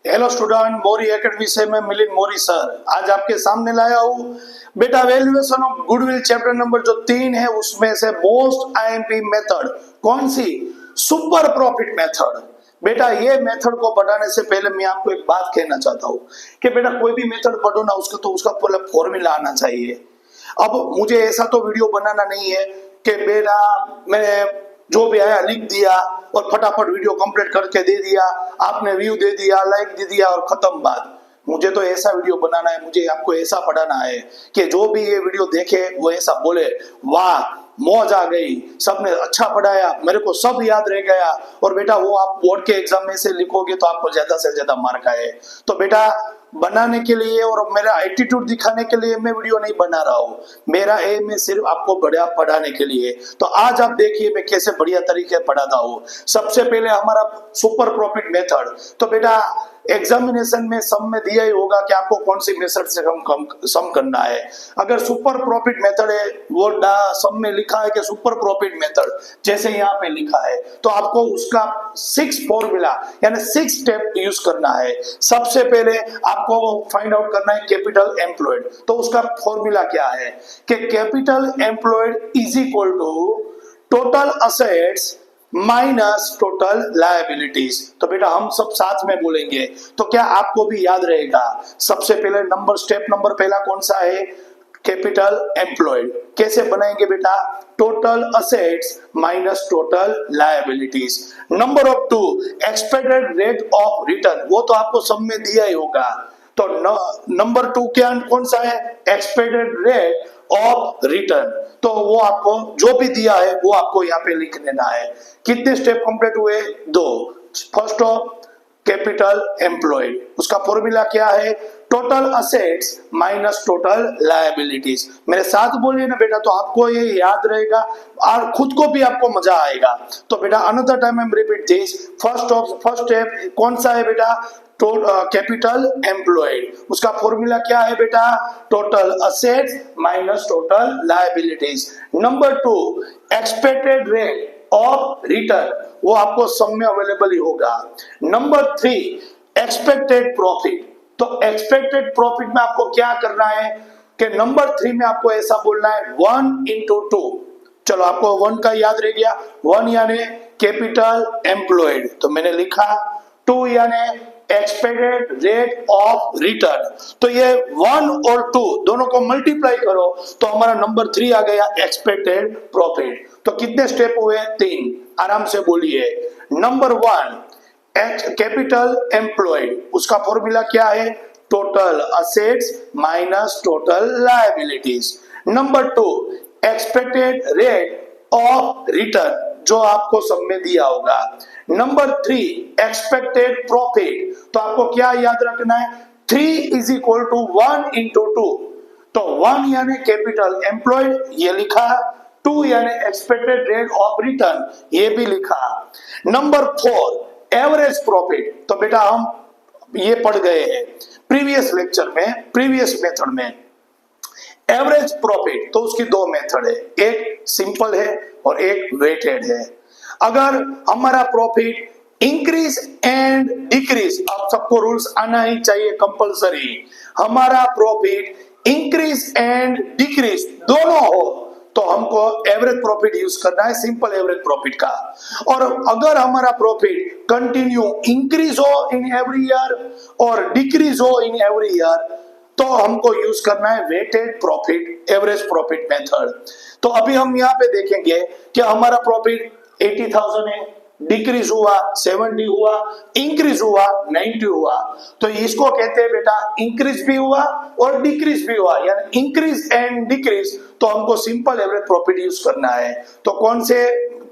Hello student, मोरी academy से मैं मिलिंद मोरी sir आज आपके सामने लाया हूँ बेटा valuation of goodwill chapter number जो 3 है उसमें से मोस्ट आईएमपी मेथड कौन सी? Super profit method. बेटा ये मेथड को पढ़ाने से पहले मैं आपको एक बात कहना चाहता हूँ कि बेटा कोई भी मेथड पढ़ो ना उसका पूरा फॉर्मूला आना चाहिए। अब मुझे ऐसा तो वीडियो बनाना नहीं है कि बेटा मैंने जो भी आया लिख दिया और फटाफट वीडियो कंप्लीट करके दे दिया, आपने व्यू दे दिया, लाइक दे दिया और खत्म बात। मुझे तो ऐसा वीडियो बनाना है, मुझे आपको ऐसा पढ़ाना है कि जो भी ये वीडियो देखे वो ऐसा बोले वाह मौज आ गई, सबने अच्छा पढ़ाया, मेरे को सब याद रह गया। और बेटा वो आप बोर्ड के एग्जाम में से लिखोगे तो आपको ज्यादा से ज्यादा मार्क आए। तो बेटा बनाने के लिए और मेरा एटीट्यूड दिखाने के लिए मैं वीडियो नहीं बना रहा हूँ, मेरा एम है सिर्फ आपको बढ़िया पढ़ाने के लिए। तो आज आप देखिए मैं कैसे बढ़िया तरीके पढ़ाता हूँ। सबसे पहले हमारा सुपर प्रॉफिट मेथड। तो बेटा एग्जामिनेशन में सम में दिया ही होगा कि आपको कौन सी मेथड से सम करना है। अगर सुपर प्रॉफिट मेथड है वो सम में लिखा है कि सुपर प्रॉफिट मेथड जैसे यहाँ पे लिखा है तो आपको उसका 6 फॉर्मूला यानी 6 स्टेप यूज करना है। सबसे पहले आपको फाइंड आउट करना है कैपिटल एम्प्लॉयड। तो उसका फॉर्मूला क्या है कि capital employed is equal to total assets minus total liabilities. तो बेटा हम सब साथ में बोलेंगे तो क्या आपको भी याद रहेगा। सबसे पहले स्टेप नंबर पहला कौन सा है? Capital employed. कैसे बनाएंगे बेटा? Total assets minus total liabilities. Number of 2 expected rate of return, वो तो आपको सब में दिया ही होगा। तो नंबर 2 क्या कौन सा है? Expected rate of return. तो वो आपको जो भी दिया है वो आपको यहाँ पे लिख देना है। कितने स्टेप कंप्लीट हुए? 2। फर्स्ट ऑफ कैपिटल एम्प्लॉयड, उसका फॉर्मूला क्या है? Total assets minus total liabilities. मेरे साथ बोलिए ना बेटा तो आपको ये याद रहेगा और खुद को भी आपको मजा आएगा। तो बेटा another time I am repeat this. First step कौन सा है बेटा? Capital employed. उसका फॉर्मूला क्या है बेटा? Total assets minus total liabilities. Number 2 expected rate of return, वो आपको सब में अवेलेबल ही होगा। Number 3 expected profit. तो एक्सपेक्टेड प्रॉफिट में आपको क्या करना है कि नंबर 3 में आपको ऐसा बोलना है 1 into 2। चलो आपको 1 का याद रह गया, 1 यानी कैपिटल एम्प्लॉयड तो मैंने लिखा, 2 यानी एक्सपेक्टेड रेट ऑफ रिटर्न। तो ये 1 और 2 दोनों को मल्टीप्लाई करो तो हमारा नंबर 3 आ गया एक्सपेक्टेड प्रॉफिट। तो कितने स्टेप हुए? 3। आराम से बोलिए। नंबर 1 कैपिटल एम्प्लॉयड, उसका फॉर्मूला क्या है? Total assets minus total liabilities. Number 2 expected rate of return जो आपको सब में दिया होगा। नंबर 3 एक्सपेक्टेड प्रॉफिट, तो आपको क्या याद रखना है? 3 is equal to 1 into 2। तो 1 यानी कैपिटल एम्प्लॉयड ये लिखा, 2 यानी एक्सपेक्टेड रेट ऑफ रिटर्न ये भी लिखा। Number 4 average profit. तो बेटा हम ये पढ़ गए हैं प्रीवियस लेक्चर में, प्रीवियस मेथड में। एवरेज प्रॉफिट तो उसकी 2 मेथड है, एक सिंपल है और एक वेटेड है। अगर हमारा प्रॉफिट इंक्रीज एंड डिक्रीज, आप सबको रूल्स आना ही चाहिए कंपलसरी, हमारा प्रॉफिट इंक्रीज एंड डिक्रीज दोनों हो तो हमको एवरेज प्रॉफिट यूज करना है, सिंपल एवरेज प्रॉफिट का। और अगर हमारा प्रॉफिट कंटिन्यू इंक्रीज हो इन एवरी ईयर और डिक्रीज हो इन एवरी ईयर तो हमको यूज करना है weighted profit, average profit method. तो अभी हम यहाँ पे देखेंगे कि हमारा प्रॉफिट 80,000 है, डिक्रीज हुआ 70 हुआ, इंक्रीज हुआ 90 हुआ। तो इसको कहते हैं बेटा इंक्रीज भी हुआ और डिक्रीज भी हुआ, यानी इंक्रीज एंड डिक्रीज। तो हमको सिंपल एवरेज प्रॉफिट यूज करना है। तो कौन से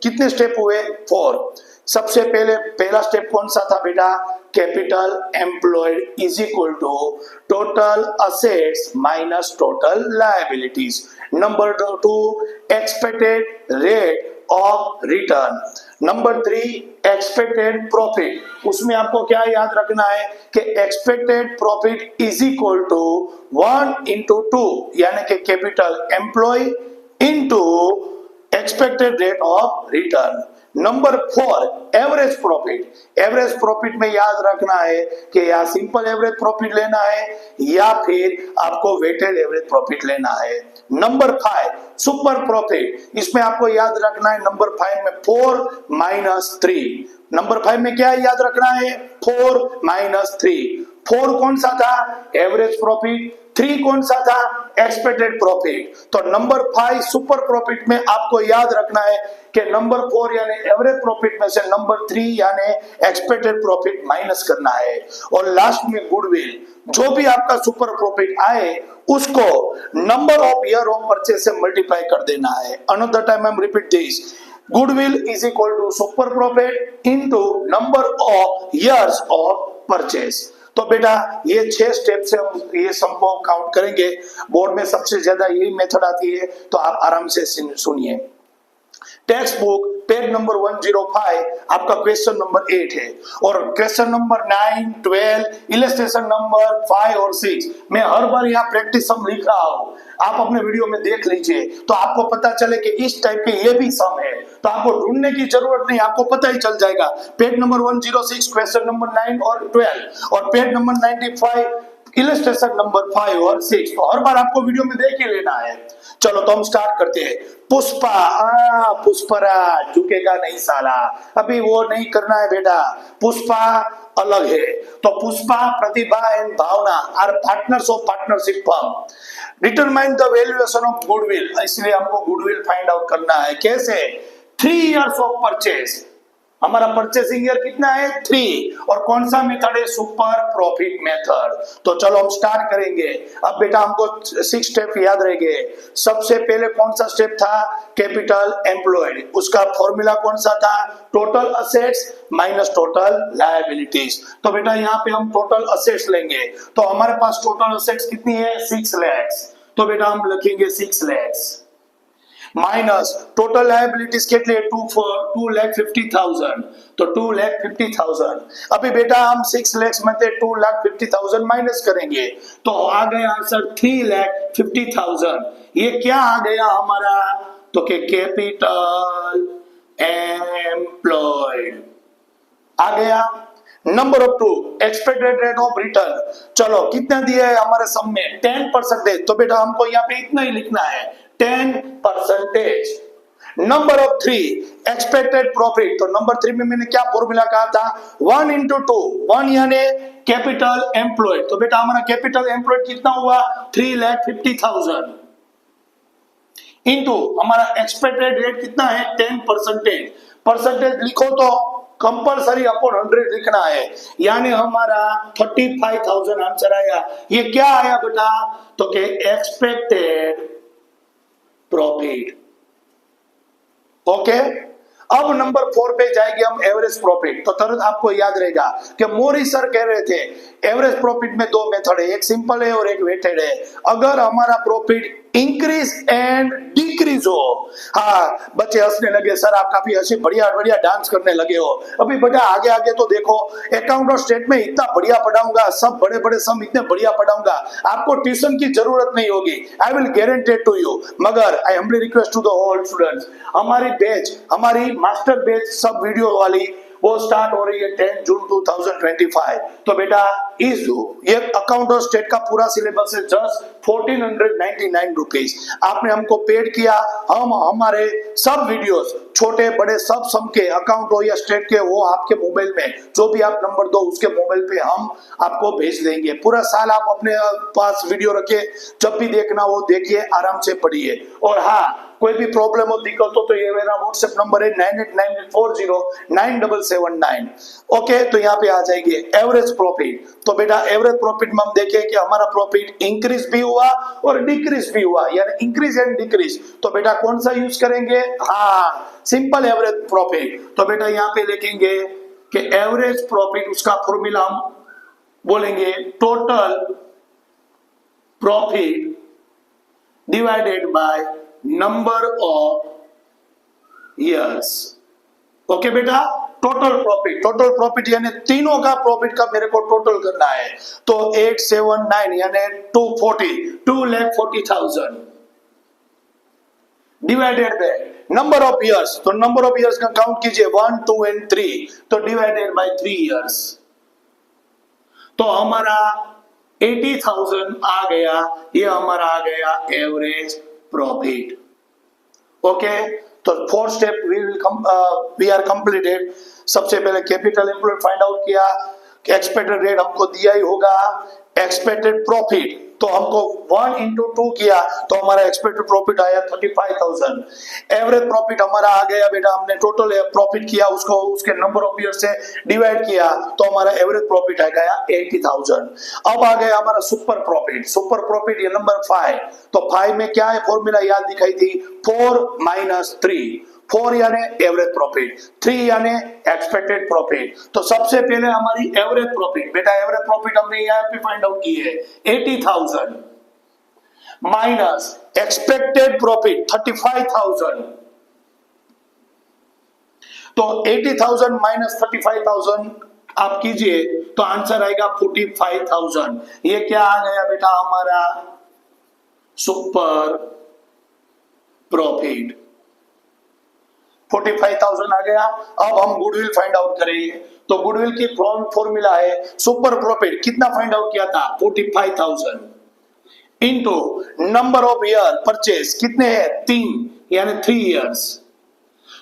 कितने स्टेप हुए? 4। सबसे पहले पहला स्टेप कौन सा था बेटा? Capital employed is equal to total assets minus total liabilities. Number 2 expected rate of return. Number 3 expected profit, उसमें आपको क्या याद रखना है कि expected profit is equal to 1 into 2 यानी कि capital employ into expected rate of return. Number 4 average profit. Average profit में याद रखना है कि या सिंपल एवरेज प्रॉफिट लेना है या फिर आपको वेटेड एवरेज प्रॉफिट लेना है। नंबर 5 सुपर प्रॉफिट, इसमें आपको याद रखना है नंबर 5 में 4 माइनस 3। नंबर 5 में क्या याद रखना है? 4 माइनस 3। 4 कौन सा था? Average profit. 3 कौन सा था? Expected profit. तो नंबर 5 सुपर प्रॉफिट में आपको याद रखना है कि नंबर 4 यानी एवरेज प्रॉफिट में से नंबर 3 यानी एक्सपेक्टेड प्रॉफिट माइनस करना है। और लास्ट में गुडविल, जो भी आपका सुपर प्रॉफिट आए उसको number of year of purchase से मल्टीप्लाई कर देना है। Another time I am repeat this, goodwill is equal to super profit into number of years of purchase. तो बेटा ये 6 स्टेप से हम ये सम को काउंट करेंगे। बोर्ड में सबसे ज्यादा यही मेथड आती है, तो आप आराम से सुनिए। टेक्स्ट बुक पेज नंबर 105 आपका क्वेश्चन नंबर 8 है और क्वेश्चन नंबर 9, 12, इलस्ट्रेशन नंबर 5 और 6 मैं हर बार यहाँ प्रैक्टिस सम लिख रहा हूँ, आप अपने वीडियो में देख लीजिए तो आपको पता चले कि इस टाइप के ये भी सम है, तो आपको ढूंढने की जरूरत नहीं, आपको पता ही चल जाएगा। पेज नंबर 106 क्वेश्चन नंबर 9 और 12 और पेज नंबर 95 इलस्ट्रेशन नंबर 5 और 6, तो हर बार आपको वीडियो में देख ही लेना है। चलो तो हम स्टार्ट करते हैं। पुष्पा, पुष्पराज झुकेगा नहीं साला, अभी वो नहीं करना है बेटा, पुष्पा अलग है। तो Pushpa, Pratibha and Bhavna are partners of partnership firm. Determine the valuation of goodwill, इसलिए हमको गुडविल फाइंड आउट करना है। कैसे? 3 इयर्स ऑफ परचेज, हमारा परचेसिंग ईयर कितना है? 3। और कौन सा मेथड है? Super profit method. तो चलो हम स्टार्ट करेंगे। अब बेटा हमको 6 स्टेप याद रहेंगे। सबसे पहले कौन सा स्टेप था? कैपिटल एम्प्लॉयड, उसका फॉर्मूला कौन सा था? Total assets minus total liabilities. तो बेटा यहाँ पे हम टोटल असेट्स लेंगे, तो हमारे पास टोटल असेट्स कितनी है? 6 लाख। तो बेटा हम लिखेंगे 6 लाख माइनस टोटल लायबिलिटीज कितने? 2,50,000। तो 2,50,000। अभी बेटा हम 6 लाख में से 2,50,000 माइनस करेंगे तो आ गया आंसर 3,50,000। ये क्या आ गया हमारा? तो के कैपिटल एम्प्लॉयड आ गया। Number of 2 expected rate of return, चलो कितना दिया है हमारे सम में? 10%। तो बेटा हमको यहाँ पे इतना ही लिखना है, 10%। नंबर ऑफ 3 एक्सपेक्टेड प्रॉफिट, तो नंबर 3 में मैंने क्या फॉर्मूला कहा था? 1 into 2, 1 यानी कैपिटल एम्प्लॉयड। तो बेटा हमारा कैपिटल एम्प्लॉयड कितना हुआ? 3,50,000 इंटू हमारा एक्सपेक्टेड रेट कितना है? 10%। परसेंटेज लिखो तो कंपलसरी अपॉन 100 लिखना है, यानी हमारा 35,000 आंसर आया। ये क्या आया बेटा? तो के एक्सपेक्टेड प्रॉफिट। ओके, अब नंबर 4 पे जाएंगे हम, एवरेज प्रॉफिट। तो तुरंत आपको याद रहेगा कि मोरी सर कह रहे थे एवरेज प्रॉफिट में 2 मेथड है, एक सिंपल है और एक वेटेड है। अगर हमारा प्रॉफिट इंक्रीज एंड डिक्रीज हो, हाँ बच्चे हंसने लगे, सर आप काफी हंसी बढ़िया बढ़िया डांस करने लगे हो। अभी बेटा आगे आगे तो देखो, अकाउंट और स्टेट में इतना बढ़िया पढ़ाऊंगा, सब बड़े बड़े सम इतने बढ़िया पढ़ाऊंगा, आपको ट्यूशन की जरूरत नहीं होगी, I will guarantee to you. मगर I humbly request to the all students, हमारी बैच, हमारी मास्टर बैच सब वीडियो वाली वो स्टार्ट हो रही है 10 जून 2025। तो बेटा इस ये अकाउंट और स्टेट का पूरा सिलेबस है जस्ट 1499 रुपीज। आपने हमको पेड किया, हम हमारे सब वीडियोस छोटे बड़े सब सम के अकाउंट हो या स्टेट के, वो आपके मोबाइल में जो भी आप नंबर दो उसके मोबाइल पे हम आपको भेज देंगे। पूरा साल आप अपने पास वीडियो रखे, जब भी देखना वो देखिए, आराम से पढ़िए। और हाँ, कोई भी प्रॉब्लम हो, दिक्कत हो, तो ये मेरा व्हाट्सएप नंबर है 9898409779। ओके, तो यहाँ पे आ जाएंगे एवरेज प्रॉफिट। तो बेटा एवरेज प्रॉफिट में हम देखें कि हमारा प्रॉफिट इंक्रीज भी हुआ और डिक्रीज भी हुआ, यानी इंक्रीज एंड डिक्रीज। तो बेटा कौन सा यूज करेंगे? हाँ, सिंपल एवरेज प्रॉफिट। तो बेटा यहाँ पे लिखेंगे कि एवरेज प्रॉफिट, उसका फॉर्मूला हम बोलेंगे total profit divided by number of years. Okay बेटा, टोटल प्रॉफिट यानी तीनों का प्रॉफिट का मेरे को टोटल करना है। तो 879 यानी 240,000 divided by number of years, तो नंबर ऑफ ईयर्स का काउंट कीजिए 1 2 एंड 3, तो डिवाइडेड बाय 3 ईयर्स, तो हमारा 80,000 आ गया, ये हमारा आ गया एवरेज प्रॉफिट। ओके, तो 4 स्टेप वी आर कंप्लीटेड। सबसे पहले कैपिटल एम्प्लॉयड फाइंड आउट किया, एक्सपेक्टेड रेट हमको दिया ही होगा, एक्सपेक्टेड प्रॉफिट तो हमको 1 into 2 किया तो हमारा एक्सपेक्टेड प्रॉफिट आया 35,000। एवरेज प्रॉफिट हमारा आ गया बेटा, हमने टोटल प्रॉफिट किया उसको उसके नंबर ऑफ ईयर से डिवाइड किया तो हमारा एवरेज प्रॉफिट आ गया 80,000। अब आ गया हमारा सुपर प्रॉफिट, सुपर प्रॉफिट ये नंबर 5, तो 5 में क्या है फॉर्मूला याद दिखाई थी, 4 - 3, 4 यानी एवरेज प्रॉफिट, 3 यानी एक्सपेक्टेड प्रॉफिट। तो सबसे पहले हमारी एवरेज प्रॉफिट, बेटा एवरेज प्रॉफिट हमने यहाँ पे फाइंड आउट की है 80,000 माइनस एक्सपेक्टेड प्रॉफिट 35,000, तो 80,000 माइनस 35,000 आप कीजिए तो आंसर आएगा 45,000। ये क्या आ गया बेटा हमारा सुपर प्रॉफिट, 45,000 आ गया। अब हम गुडविल फाइंड आउट करेंगे, तो गुडविल की फॉर्मूला है सुपर प्रॉफिट, कितना फाइंड आउट किया था 45,000 into number of year purchase कितने हैं 3 यानी 3 इयर्स,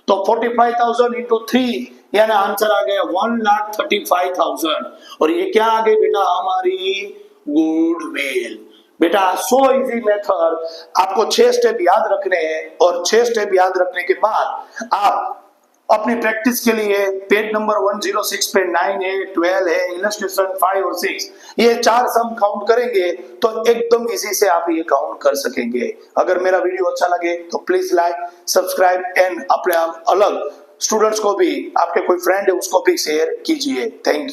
तो 45,000 इंटू 3 यानी आंसर आ गया 1,35,000। और ये क्या आ गई बेटा हमारी गुडविल। बेटा सो इजी मेथड, आपको 6 स्टेप याद रखने हैं और 6 स्टेप याद रखने के बाद आप अपनी प्रैक्टिस के लिए पेज नंबर 106 पे 9 है, 12 है, इलस्ट्रेशन 5 और 6 ये 4 सम काउंट करेंगे तो एकदम इजी से आप ये काउंट कर सकेंगे। अगर मेरा वीडियो अच्छा लगे तो प्लीज लाइक, सब्सक्राइब एंड अपने अलग स्टूडेंट्स को भी, आपके कोई फ्रेंड है उसको भी शेयर कीजिए। Thank you.